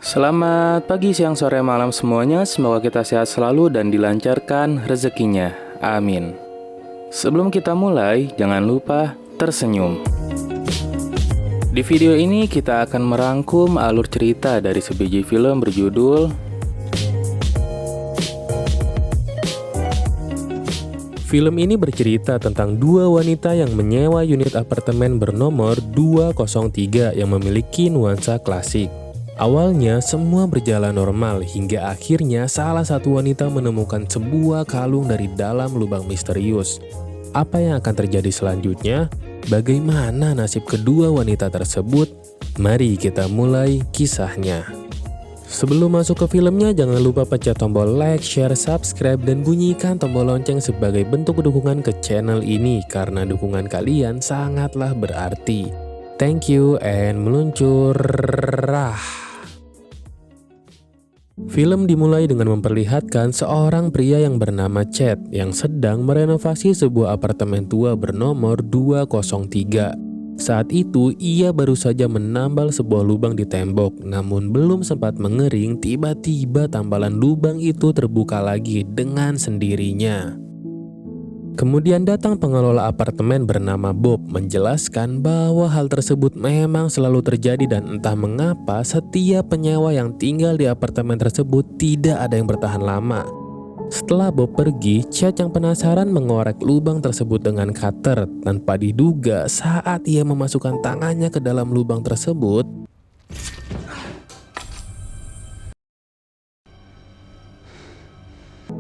Selamat pagi, siang, sore, malam semuanya. Semoga kita sehat selalu dan dilancarkan rezekinya. Amin. Sebelum kita mulai, jangan lupa tersenyum. Di video ini kita akan merangkum alur cerita dari sebiji film berjudul Film ini bercerita tentang dua wanita yang menyewa unit apartemen bernomor 203 yang memiliki nuansa klasik. Awalnya semua berjalan normal hingga akhirnya salah satu wanita menemukan sebuah kalung dari dalam lubang misterius. Apa yang akan terjadi selanjutnya? Bagaimana nasib kedua wanita tersebut? Mari kita mulai kisahnya. Sebelum masuk ke filmnya, jangan lupa pencet tombol like, share, subscribe, dan bunyikan tombol lonceng sebagai bentuk dukungan ke channel ini karena dukungan kalian sangatlah berarti. Thank you and meluncur. Film dimulai dengan memperlihatkan seorang pria yang bernama Chad yang sedang merenovasi sebuah apartemen tua bernomor 203. Saat itu, ia baru saja menambal sebuah lubang di tembok, namun belum sempat mengering, tiba-tiba tambalan lubang itu terbuka lagi dengan sendirinya. Kemudian datang pengelola apartemen bernama Bob menjelaskan bahwa hal tersebut memang selalu terjadi dan entah mengapa setiap penyewa yang tinggal di apartemen tersebut tidak ada yang bertahan lama. Setelah Bob pergi, Chad yang penasaran mengorek lubang tersebut dengan cutter. Tanpa diduga, saat ia memasukkan tangannya ke dalam lubang tersebut,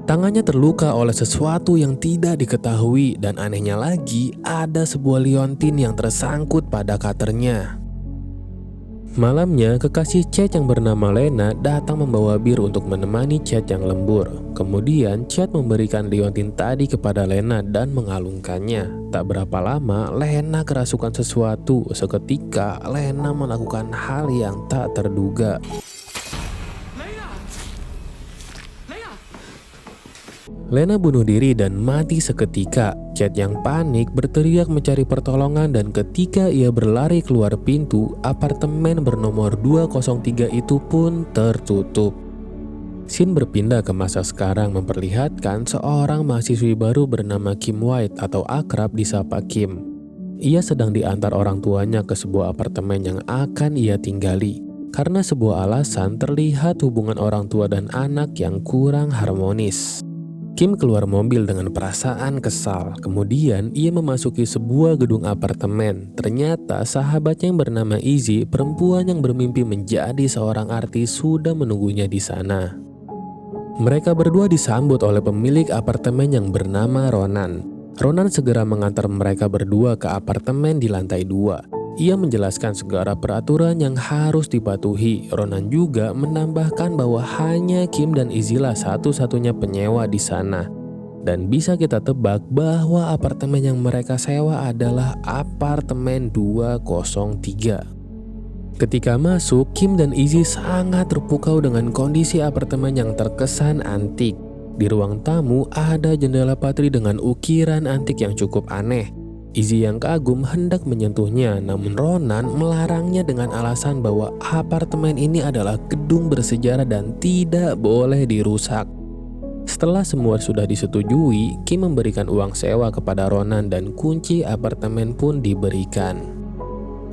tangannya terluka oleh sesuatu yang tidak diketahui dan anehnya lagi, ada sebuah liontin yang tersangkut pada cutternya. Malamnya, kekasih Chad yang bernama Lena datang membawa bir untuk menemani Chad yang lembur. Kemudian, Chad memberikan liontin tadi kepada Lena dan mengalungkannya. Tak berapa lama, Lena kerasukan sesuatu. Seketika, Lena melakukan hal yang tak terduga. Lena bunuh diri dan mati seketika. Chad yang panik berteriak mencari pertolongan dan ketika ia berlari keluar pintu, apartemen bernomor 203 itu pun tertutup. Scene berpindah ke masa sekarang memperlihatkan seorang mahasiswi baru bernama Kim White atau akrab disapa Kim. Ia sedang diantar orang tuanya ke sebuah apartemen yang akan ia tinggali. Karena sebuah alasan, terlihat hubungan orang tua dan anak yang kurang harmonis. Kim keluar mobil dengan perasaan kesal. Kemudian ia memasuki sebuah gedung apartemen. Ternyata sahabatnya yang bernama Izzy, perempuan yang bermimpi menjadi seorang artis, sudah menunggunya di sana. Mereka berdua disambut oleh pemilik apartemen yang bernama Ronan. Ronan segera mengantar mereka berdua ke apartemen di lantai 2. Ia menjelaskan segala peraturan yang harus dipatuhi. Ronan juga menambahkan bahwa hanya Kim dan Izzy lah satu-satunya penyewa di sana. Dan bisa kita tebak bahwa apartemen yang mereka sewa adalah apartemen 203. Ketika masuk, Kim dan Izzy sangat terpukau dengan kondisi apartemen yang terkesan antik. Di ruang tamu ada jendela patri dengan ukiran antik yang cukup aneh. Izzy yang kagum hendak menyentuhnya, namun Ronan melarangnya dengan alasan bahwa apartemen ini adalah gedung bersejarah dan tidak boleh dirusak. Setelah semua sudah disetujui, Kim memberikan uang sewa kepada Ronan dan kunci apartemen pun diberikan.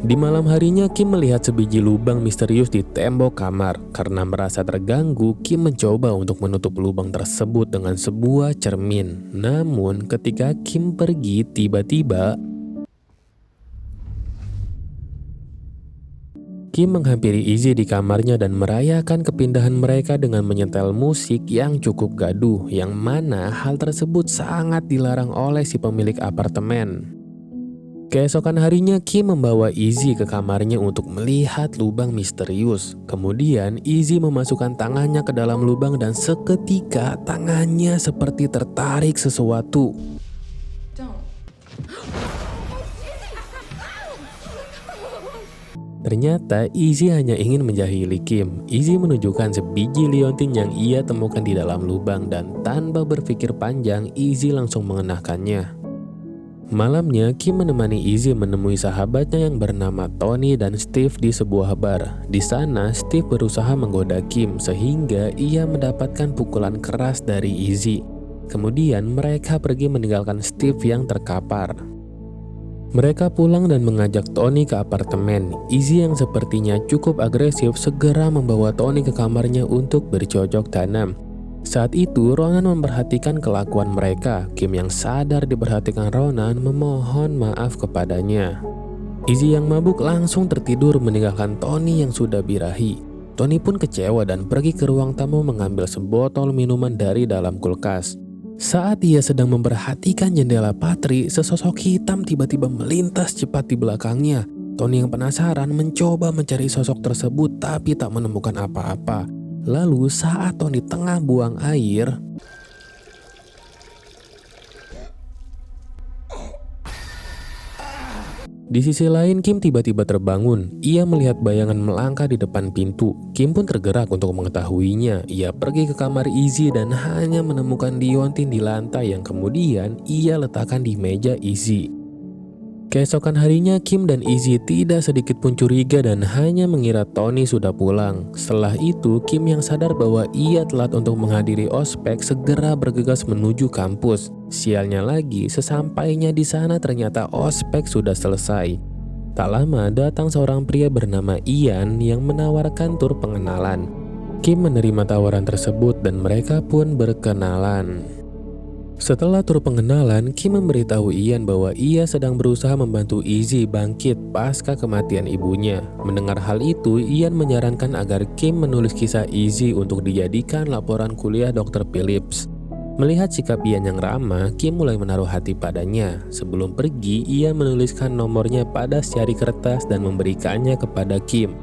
Di malam harinya, Kim melihat sebiji lubang misterius di tembok kamar. Karena merasa terganggu, Kim mencoba untuk menutup lubang tersebut dengan sebuah cermin. Namun, ketika Kim pergi, tiba-tiba Kim menghampiri Izzy di kamarnya dan merayakan kepindahan mereka dengan menyetel musik yang cukup gaduh, yang mana hal tersebut sangat dilarang oleh si pemilik apartemen. Keesokan harinya, Kim membawa Izzy ke kamarnya untuk melihat lubang misterius. Kemudian, Izzy memasukkan tangannya ke dalam lubang dan seketika tangannya seperti tertarik sesuatu. Ternyata Izzy hanya ingin menjahili Kim. Izzy menunjukkan sebiji liontin yang ia temukan di dalam lubang dan tanpa berpikir panjang, Izzy langsung mengenakannya. Malamnya, Kim menemani Izzy menemui sahabatnya yang bernama Tony dan Steve di sebuah bar. Di sana, Steve berusaha menggoda Kim sehingga ia mendapatkan pukulan keras dari Izzy. Kemudian mereka pergi meninggalkan Steve yang terkapar. Mereka pulang dan mengajak Tony ke apartemen. Izzy yang sepertinya cukup agresif segera membawa Tony ke kamarnya untuk bercocok tanam. Saat itu Ronan memperhatikan kelakuan mereka. Kim yang sadar diperhatikan Ronan memohon maaf kepadanya. Izzy yang mabuk langsung tertidur meninggalkan Tony yang sudah birahi. Tony pun kecewa dan pergi ke ruang tamu mengambil sebotol minuman dari dalam kulkas. Saat ia sedang memperhatikan jendela Patri, sesosok hitam tiba-tiba melintas cepat di belakangnya. Tony yang penasaran mencoba mencari sosok tersebut tapi tak menemukan apa-apa. Lalu saat Tony tengah buang air, di sisi lain Kim tiba-tiba terbangun. Ia melihat bayangan melangkah di depan pintu. Kim pun tergerak untuk mengetahuinya. Ia pergi ke kamar Izzy dan hanya menemukan liontin di lantai yang kemudian ia letakkan di meja Izzy. Keesokan harinya Kim dan Izzy tidak sedikit pun curiga dan hanya mengira Tony sudah pulang. Setelah itu Kim yang sadar bahwa ia telat untuk menghadiri ospek segera bergegas menuju kampus. Sialnya lagi, sesampainya di sana ternyata ospek sudah selesai. Tak lama datang seorang pria bernama Ian yang menawarkan tur pengenalan. Kim menerima tawaran tersebut dan mereka pun berkenalan. Setelah tur pengenalan, Kim memberitahu Ian bahwa ia sedang berusaha membantu Izzy bangkit pasca kematian ibunya. Mendengar hal itu, Ian menyarankan agar Kim menulis kisah Izzy untuk dijadikan laporan kuliah Dr. Phillips. Melihat sikap Ian yang ramah, Kim mulai menaruh hati padanya. Sebelum pergi, ia menuliskan nomornya pada secari kertas dan memberikannya kepada Kim.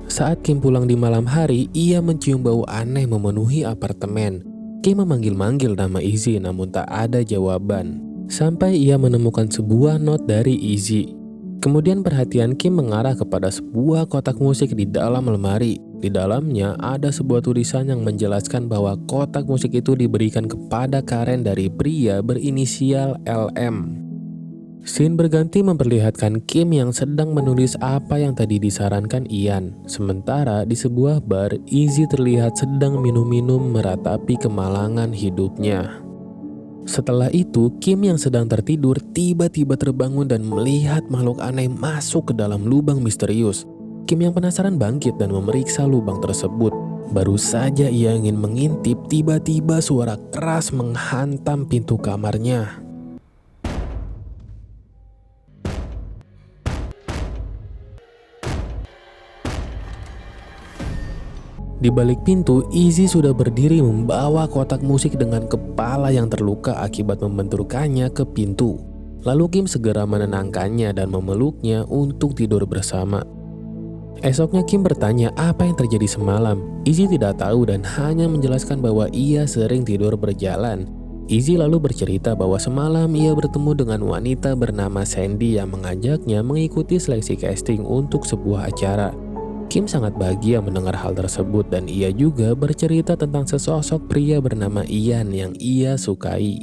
Saat Kim pulang di malam hari, ia mencium bau aneh memenuhi apartemen. Kim memanggil-manggil nama Izzy namun tak ada jawaban. Sampai ia menemukan sebuah not dari Izzy. Kemudian perhatian Kim mengarah kepada sebuah kotak musik di dalam lemari. Di dalamnya ada sebuah tulisan yang menjelaskan bahwa kotak musik itu diberikan kepada Karen dari pria berinisial LM. Scene berganti memperlihatkan Kim yang sedang menulis apa yang tadi disarankan Ian. Sementara di sebuah bar, Izzy terlihat sedang minum-minum meratapi kemalangan hidupnya. Setelah itu, Kim yang sedang tertidur tiba-tiba terbangun dan melihat makhluk aneh masuk ke dalam lubang misterius. Kim yang penasaran bangkit dan memeriksa lubang tersebut. Baru saja ia ingin mengintip, tiba-tiba suara keras menghantam pintu kamarnya. Di balik pintu, Izzy sudah berdiri membawa kotak musik dengan kepala yang terluka akibat membenturkannya ke pintu. Lalu Kim segera menenangkannya dan memeluknya untuk tidur bersama. Esoknya Kim bertanya apa yang terjadi semalam. Izzy tidak tahu dan hanya menjelaskan bahwa ia sering tidur berjalan. Izzy lalu bercerita bahwa semalam ia bertemu dengan wanita bernama Sandy yang mengajaknya mengikuti seleksi casting untuk sebuah acara. Kim sangat bahagia mendengar hal tersebut dan ia juga bercerita tentang sesosok pria bernama Ian yang ia sukai.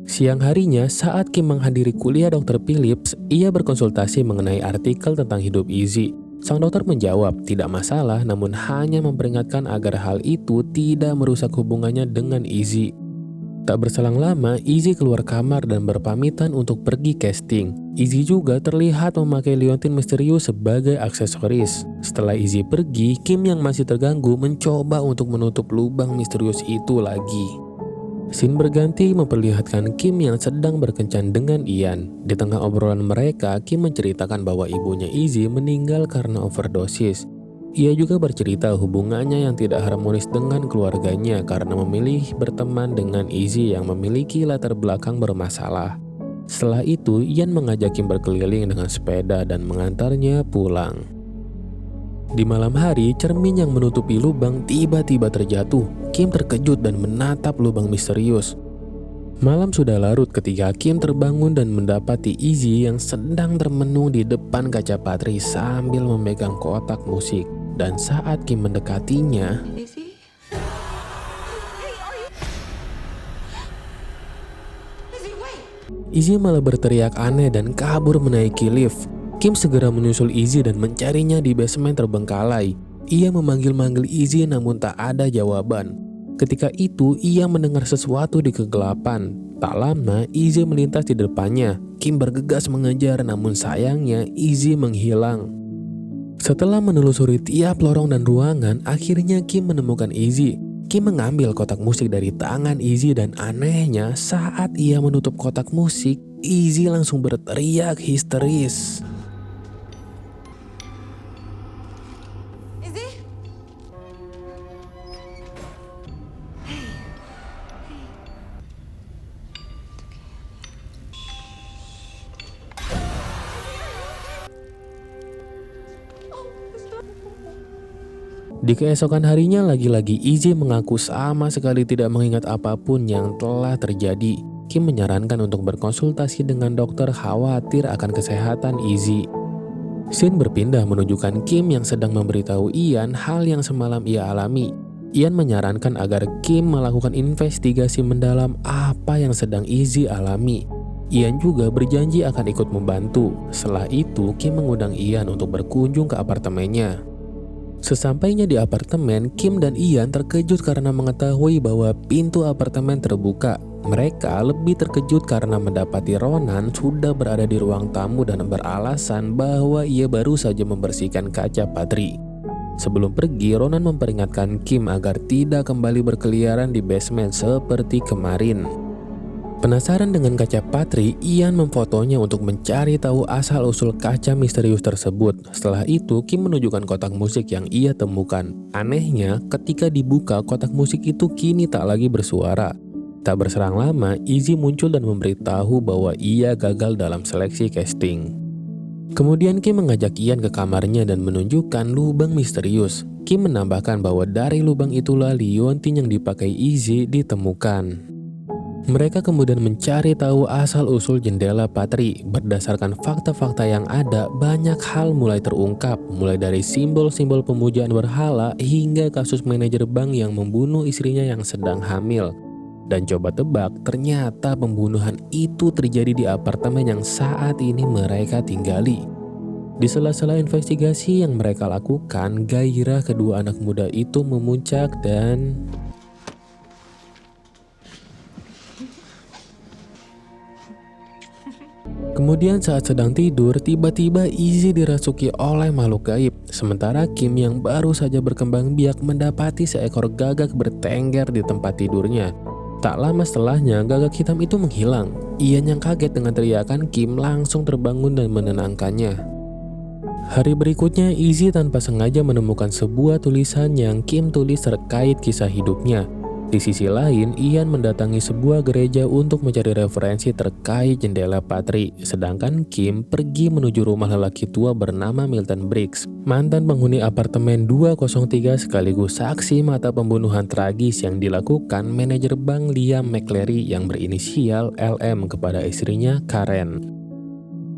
Siang harinya saat Kim menghadiri kuliah Dr. Phillips, ia berkonsultasi mengenai artikel tentang hidup Izzy. Sang dokter menjawab tidak masalah namun hanya memperingatkan agar hal itu tidak merusak hubungannya dengan Izzy. Tak berselang lama, Izzy keluar kamar dan berpamitan untuk pergi casting. Izzy juga terlihat memakai liontin misterius sebagai aksesoris. Setelah Izzy pergi, Kim yang masih terganggu mencoba untuk menutup lubang misterius itu lagi. Scene berganti memperlihatkan Kim yang sedang berkencan dengan Ian. Di tengah obrolan mereka, Kim menceritakan bahwa ibunya Izzy meninggal karena overdosis. Ia juga bercerita hubungannya yang tidak harmonis dengan keluarganya karena memilih berteman dengan Izzy yang memiliki latar belakang bermasalah. Setelah itu, Ian mengajak Kim berkeliling dengan sepeda dan mengantarnya pulang. Di malam hari, cermin yang menutupi lubang tiba-tiba terjatuh. Kim terkejut dan menatap lubang misterius. Malam sudah larut ketika Kim terbangun dan mendapati Izzy yang sedang termenung di depan kaca patri sambil memegang kotak musik. Dan saat Kim mendekatinya, Izzy malah berteriak aneh dan kabur menaiki lift. Kim segera menyusul Izzy dan mencarinya di basement terbengkalai. Ia memanggil-manggil Izzy namun tak ada jawaban. Ketika itu ia mendengar sesuatu di kegelapan. Tak lama Izzy melintas di depannya. Kim bergegas mengejar namun sayangnya Izzy menghilang. Setelah menelusuri tiap lorong dan ruangan, akhirnya Kim menemukan Izzy. Kim mengambil kotak musik dari tangan Izzy dan anehnya saat ia menutup kotak musik, Izzy langsung berteriak histeris. Izzy? Di keesokan harinya lagi-lagi Izzy mengaku sama sekali tidak mengingat apapun yang telah terjadi. Kim menyarankan untuk berkonsultasi dengan dokter khawatir akan kesehatan Izzy. Scene berpindah menunjukkan Kim yang sedang memberitahu Ian hal yang semalam ia alami. Ian menyarankan agar Kim melakukan investigasi mendalam apa yang sedang Izzy alami. Ian juga berjanji akan ikut membantu. Setelah itu Kim mengundang Ian untuk berkunjung ke apartemennya. Sesampainya di apartemen, Kim dan Ian terkejut karena mengetahui bahwa pintu apartemen terbuka. Mereka lebih terkejut karena mendapati Ronan sudah berada di ruang tamu dan beralasan bahwa ia baru saja membersihkan kaca patri. Sebelum pergi, Ronan memperingatkan Kim agar tidak kembali berkeliaran di basement seperti kemarin. Penasaran dengan kaca patri, Ian memfotonya untuk mencari tahu asal-usul kaca misterius tersebut. Setelah itu, Kim menunjukkan kotak musik yang ia temukan. Anehnya, ketika dibuka, kotak musik itu kini tak lagi bersuara. Tak berserang lama, Izzy muncul dan memberitahu bahwa ia gagal dalam seleksi casting. Kemudian Kim mengajak Ian ke kamarnya dan menunjukkan lubang misterius. Kim menambahkan bahwa dari lubang itulah liontin yang dipakai Izzy ditemukan. Mereka kemudian mencari tahu asal-usul jendela patri. Berdasarkan fakta-fakta yang ada, banyak hal mulai terungkap, mulai dari simbol-simbol pemujaan berhala hingga kasus manajer bank yang membunuh istrinya yang sedang hamil. Dan coba tebak, ternyata pembunuhan itu terjadi di apartemen yang saat ini mereka tinggali. Di sela-sela investigasi yang mereka lakukan, gairah kedua anak muda itu memuncak dan... Kemudian saat sedang tidur, tiba-tiba Izzy dirasuki oleh makhluk gaib. Sementara Kim yang baru saja berkembang biak mendapati seekor gagak bertengger di tempat tidurnya. Tak lama setelahnya, gagak hitam itu menghilang. Ian yang kaget dengan teriakan Kim langsung terbangun dan menenangkannya. Hari berikutnya, Izzy tanpa sengaja menemukan sebuah tulisan yang Kim tulis terkait kisah hidupnya. Di sisi lain, Ian mendatangi sebuah gereja untuk mencari referensi terkait jendela patri, sedangkan Kim pergi menuju rumah lelaki tua bernama Milton Briggs, mantan penghuni apartemen 203 sekaligus saksi mata pembunuhan tragis yang dilakukan manajer bank Liam McCleary yang berinisial LM kepada istrinya Karen.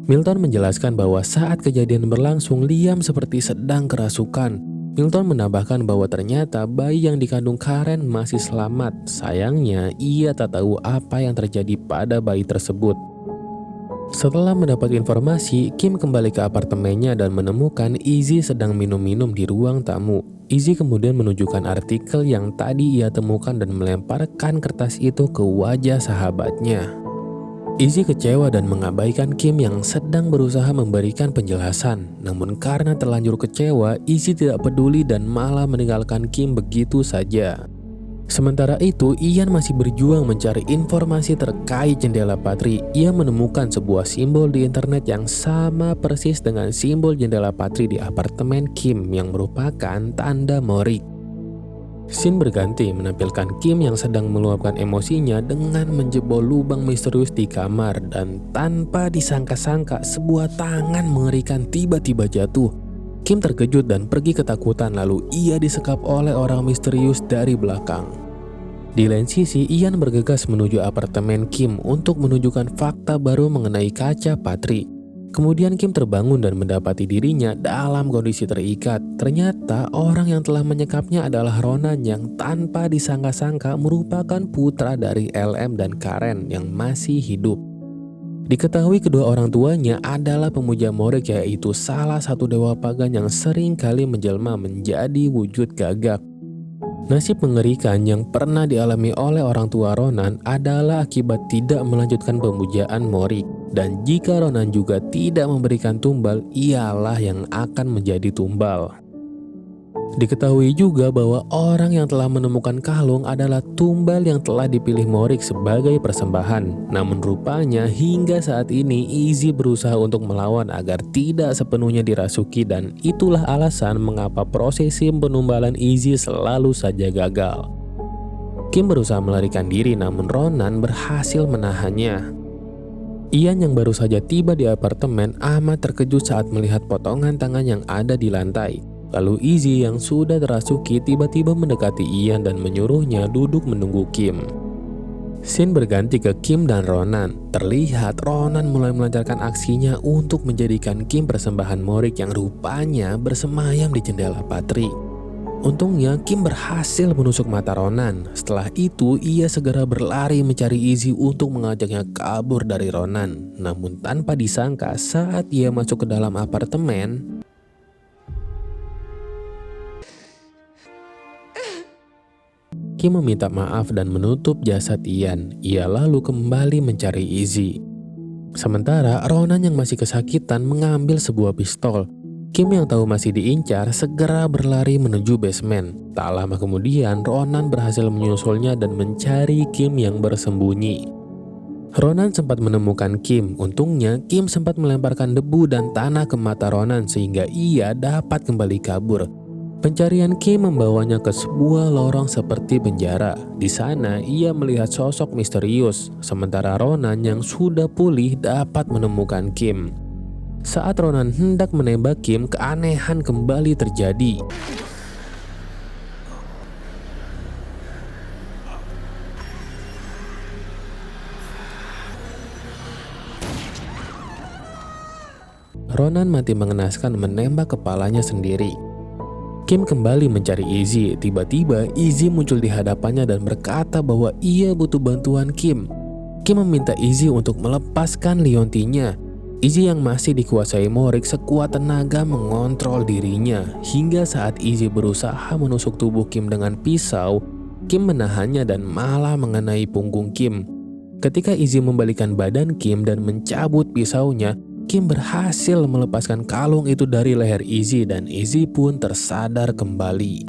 Milton menjelaskan bahwa saat kejadian berlangsung, Liam seperti sedang kerasukan. Milton menambahkan bahwa ternyata bayi yang dikandung Karen masih selamat. Sayangnya, ia tak tahu apa yang terjadi pada bayi tersebut. Setelah mendapat informasi, Kim kembali ke apartemennya dan menemukan Izzy sedang minum-minum di ruang tamu. Izzy kemudian menunjukkan artikel yang tadi ia temukan dan melemparkan kertas itu ke wajah sahabatnya. Izzy kecewa dan mengabaikan Kim yang sedang berusaha memberikan penjelasan. Namun karena terlanjur kecewa, Izzy tidak peduli dan malah meninggalkan Kim begitu saja. Sementara itu, Ian masih berjuang mencari informasi terkait jendela patri. Ia menemukan sebuah simbol di internet yang sama persis dengan simbol jendela patri di apartemen Kim yang merupakan tanda Morik. Scene berganti menampilkan Kim yang sedang meluapkan emosinya dengan menjebol lubang misterius di kamar, dan tanpa disangka-sangka sebuah tangan mengerikan tiba-tiba jatuh. Kim terkejut dan pergi ketakutan, lalu ia disekap oleh orang misterius dari belakang. Di lain sisi, Ian bergegas menuju apartemen Kim untuk menunjukkan fakta baru mengenai kaca patri. Kemudian Kim terbangun dan mendapati dirinya dalam kondisi terikat. Ternyata orang yang telah menyekapnya adalah Ronan yang tanpa disangka-sangka merupakan putra dari LM dan Karen yang masih hidup. Diketahui kedua orang tuanya adalah pemuja Morik, yaitu salah satu dewa pagan yang sering kali menjelma menjadi wujud gagak. Nasib mengerikan yang pernah dialami oleh orang tua Ronan adalah akibat tidak melanjutkan pemujaan Morik. Dan jika Ronan juga tidak memberikan tumbal, ialah yang akan menjadi tumbal. Diketahui juga bahwa orang yang telah menemukan kalung adalah tumbal yang telah dipilih Morik sebagai persembahan. Namun rupanya hingga saat ini Izzy berusaha untuk melawan agar tidak sepenuhnya dirasuki, dan itulah alasan mengapa prosesi penumbalan Izzy selalu saja gagal. Kim berusaha melarikan diri, namun Ronan berhasil menahannya. Ian yang baru saja tiba di apartemen amat terkejut saat melihat potongan tangan yang ada di lantai. Lalu Izzy yang sudah terasuki tiba-tiba mendekati Ian dan menyuruhnya duduk menunggu Kim. Scene berganti ke Kim dan Ronan. Terlihat Ronan mulai melancarkan aksinya untuk menjadikan Kim persembahan Morik yang rupanya bersemayam di jendela Patri. Untungnya Kim berhasil menusuk mata Ronan. Setelah itu ia segera berlari mencari Izzy untuk mengajaknya kabur dari Ronan. Namun tanpa disangka saat ia masuk ke dalam apartemen, Kim meminta maaf dan menutup jasad Ian. Ia lalu kembali mencari Izzy. Sementara Ronan yang masih kesakitan mengambil sebuah pistol. Kim yang tahu masih diincar segera berlari menuju basement. Tak lama kemudian Ronan berhasil menyusulnya dan mencari Kim yang bersembunyi. Ronan sempat menemukan Kim. Untungnya Kim sempat melemparkan debu dan tanah ke mata Ronan sehingga ia dapat kembali kabur. Pencarian Kim membawanya ke sebuah lorong seperti penjara. Di sana ia melihat sosok misterius, sementara Ronan yang sudah pulih dapat menemukan Kim. Saat Ronan hendak menembak Kim, keanehan kembali terjadi. Ronan mati mengenaskan menembak kepalanya sendiri. Kim kembali mencari Izzy. Tiba-tiba Izzy muncul di hadapannya dan berkata bahwa ia butuh bantuan Kim. Kim meminta Izzy untuk melepaskan liontinya. Izzy yang masih dikuasai Morik sekuat tenaga mengontrol dirinya. Hingga saat Izzy berusaha menusuk tubuh Kim dengan pisau, Kim menahannya dan malah mengenai punggung Kim. Ketika Izzy membalikan badan Kim dan mencabut pisaunya, Kim berhasil melepaskan kalung itu dari leher Izzy dan Izzy pun tersadar kembali.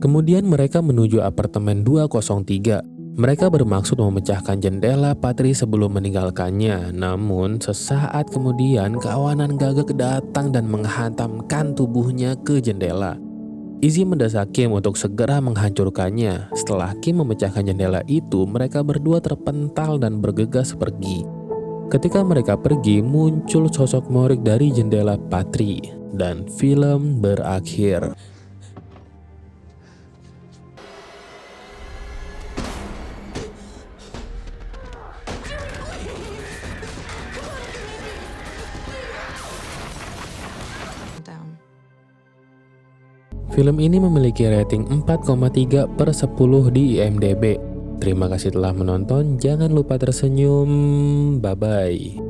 Kemudian mereka menuju apartemen 203. Mereka bermaksud memecahkan jendela Patri sebelum meninggalkannya. Namun sesaat kemudian kawanan gagak datang dan menghantamkan tubuhnya ke jendela. Izzy mendesak Kim untuk segera menghancurkannya. Setelah Kim memecahkan jendela itu, mereka berdua terpental dan bergegas pergi. Ketika mereka pergi, muncul sosok Morik dari jendela Patri dan film berakhir. Film ini memiliki rating 4,3/10 di IMDb. Terima kasih telah menonton, jangan lupa tersenyum, bye-bye.